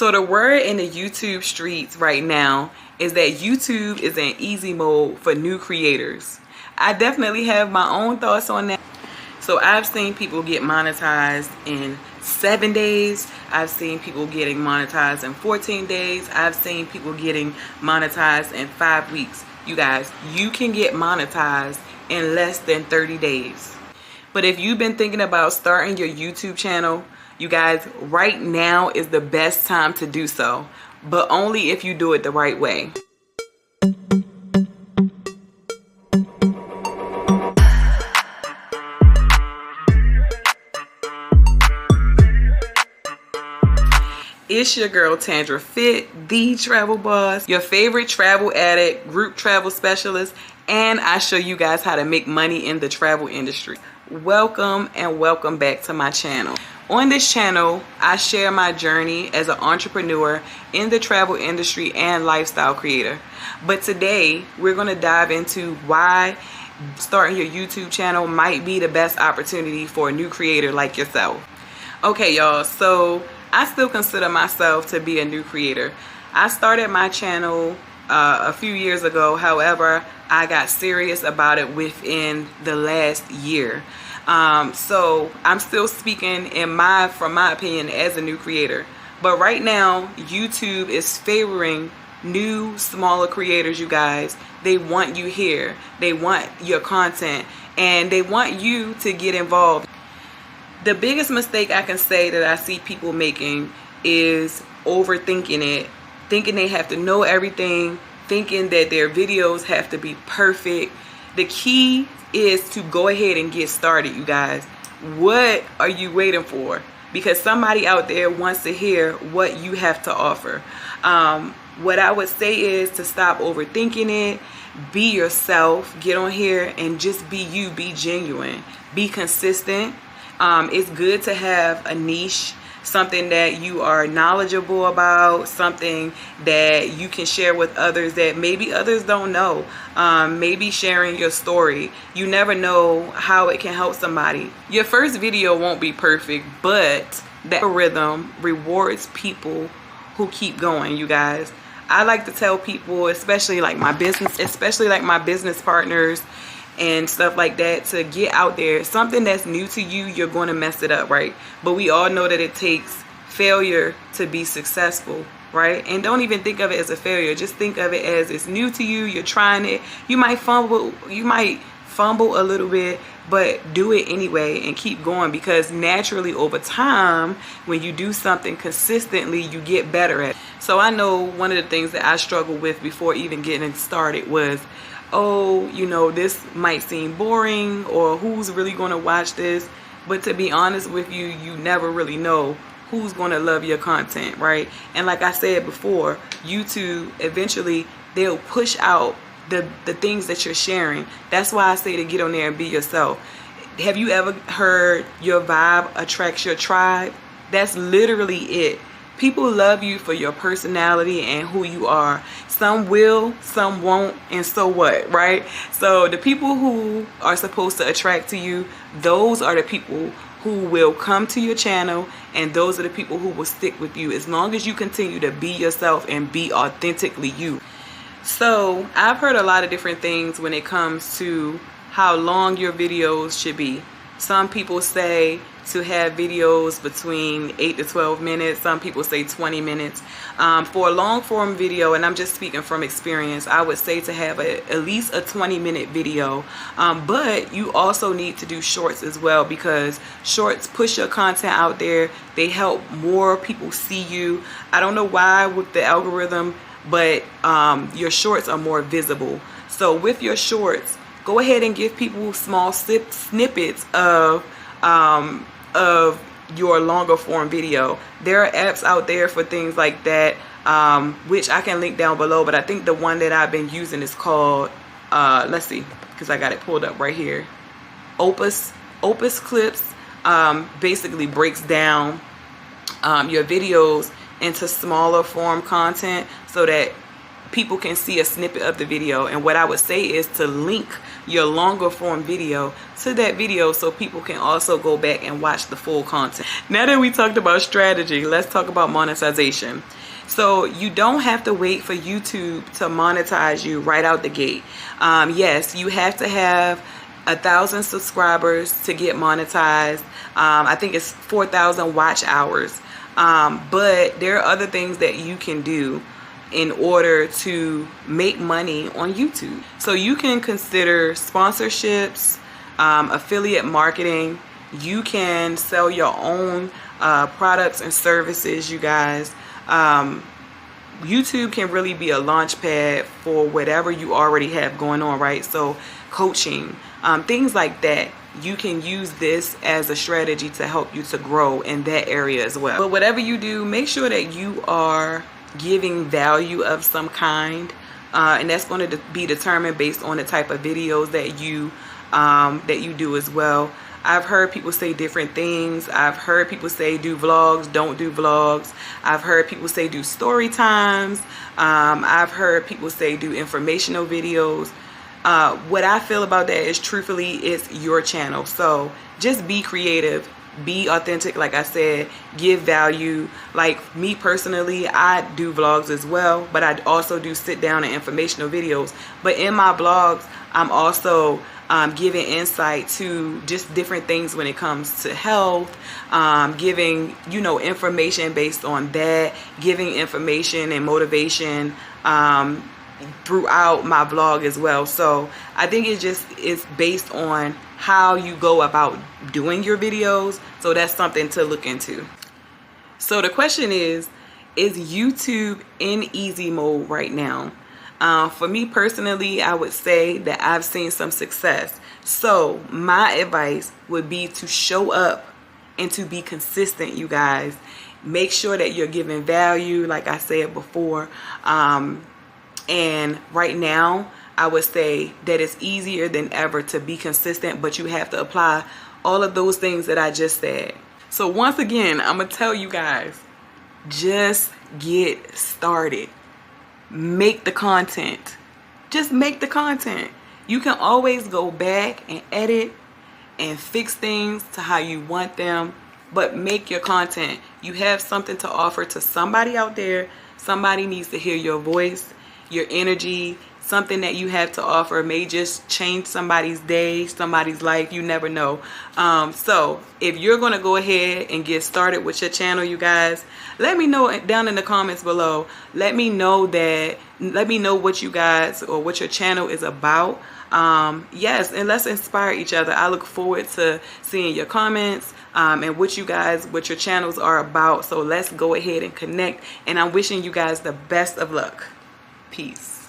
So the word in the YouTube streets right now is that YouTube is in easy mode for new creators. I definitely have my own thoughts on that. So I've seen people get monetized in 7 days. I've seen people getting monetized in 14 days. I've seen people getting monetized in 5 weeks. You guys, you can get monetized in less than 30 days. But if you've been thinking about starting your YouTube channel, you guys, right now is the best time to do so, but only if you do it the right way. It's your girl Tandra Fit, the travel boss, your favorite travel addict, group travel specialist, and I show you guys how to make money in the travel industry. Welcome and welcome back to my channel. On this channel, I share my journey as an entrepreneur in the travel industry and lifestyle creator. But today, we're going to dive into why starting your YouTube channel might be the best opportunity for a new creator like yourself. Okay, y'all, so I still consider myself to be a new creator. I started my channel a few years ago. However, I got serious about it within the last year. So I'm still speaking from my opinion as a new creator. But right now, YouTube is favoring new, smaller creators, you guys. They want you here. They want your content. And they want you to get involved. The biggest mistake I can say that I see people making is overthinking it. Thinking they have to know everything. Thinking that their videos have to be perfect. The key is to go ahead and get started, you guys. What are you waiting for? Because somebody out there wants to hear what you have to offer. What I would say is to stop overthinking it. Be yourself. Get on here and just be you. Be genuine. Be consistent. It's good to have a niche, something that you are knowledgeable about, something that you can share with others that maybe others don't know. Maybe sharing your story. You never know how it can help somebody. Your first video won't be perfect, but the algorithm rewards people who keep going, you guys. I like to tell people, especially like my business partners and stuff like that, to get out there. Something that's new to you, you're going to mess it up, right? But we all know that it takes failure to be successful, right? And don't even think of it as a failure. Just think of it as it's new to you. You're trying it. You might fumble a little bit, but do it anyway and keep going, because naturally over time, when you do something consistently, you get better at it. So I know one of the things that I struggled with before even getting started was, oh, you know, this might seem boring, or who's really going to watch this? But to be honest with you, you never really know who's going to love your content, right? And like I said before, YouTube, eventually they'll push out the things that you're sharing. That's why I say to get on there and be yourself. Have you ever heard your vibe attracts your tribe? That's literally it. People love you for your personality and who you are. Some will, some won't, and so what, right? So the people who are supposed to attract to you, those are the people who will come to your channel, and those are the people who will stick with you as long as you continue to be yourself and be authentically you. So I've heard a lot of different things when it comes to how long your videos should be. Some people say to have videos between 8 to 12 minutes. Some people say 20 minutes. For a long form video, and I'm just speaking from experience, I would say to have at least a 20-minute video. But you also need to do shorts as well, because shorts push your content out there. They help more people see you. I don't know why with the algorithm, but your shorts are more visible. So with your shorts, go ahead and give people small snippets of your longer form video. There are apps out there for things like that, which I can link down below, but I think the one that I've been using is called, let's see, because I got it pulled up right here. Opus Clips basically breaks down your videos into smaller form content so that people can see a snippet of the video. And what I would say is to link your longer form video to that video so people can also go back and watch the full content. Now that we talked about strategy, let's talk about monetization. So you don't have to wait for YouTube to monetize you right out the gate. Yes, you have to have 1,000 subscribers to get monetized. I think it's 4,000 watch hours. But there are other things that you can do in order to make money on YouTube. So you can consider sponsorships, affiliate marketing. You can sell your own products and services, you guys. YouTube can really be a launch pad for whatever you already have going on, right? So coaching, things like that. You can use this as a strategy to help you to grow in that area as well. But whatever you do, make sure that you are giving value of some kind, and that's going to be determined based on the type of videos that you do as well. I've heard people say different things. I've heard people say do vlogs, don't do vlogs. I've heard people say do story times. I've heard people say do informational videos. What I feel about that is, truthfully, it's your channel. So just be creative, be authentic. Like I said, give value. Like me personally, I do vlogs as well, but I also do sit down and informational videos. But in my vlogs, I'm also giving insight to just different things when it comes to health, giving, information based on that, giving information and motivation throughout my vlog as well. So I think it's based on how you go about doing your videos. So that's something to look into. So the question is YouTube in easy mode right now? For me personally, I would say that I've seen some success. So my advice would be to show up and to be consistent, you guys. Make sure that you're giving value, like I said before. And right now, I would say that it's easier than ever to be consistent, but you have to apply all of those things that I just said. So once again, I'm going to tell you guys, just get started. Make the content. Just make the content. You can always go back and edit and fix things to how you want them, but make your content. You have something to offer to somebody out there. Somebody needs to hear your voice, your energy. Something that you have to offer may just change somebody's day, somebody's life. You never know. So if you're going to go ahead and get started with your channel, you guys, let me know down in the comments below. Let me know what you guys or what your channel is about. Yes, and let's inspire each other. I look forward to seeing your comments and what your channels are about. So let's go ahead and connect. And I'm wishing you guys the best of luck. Peace.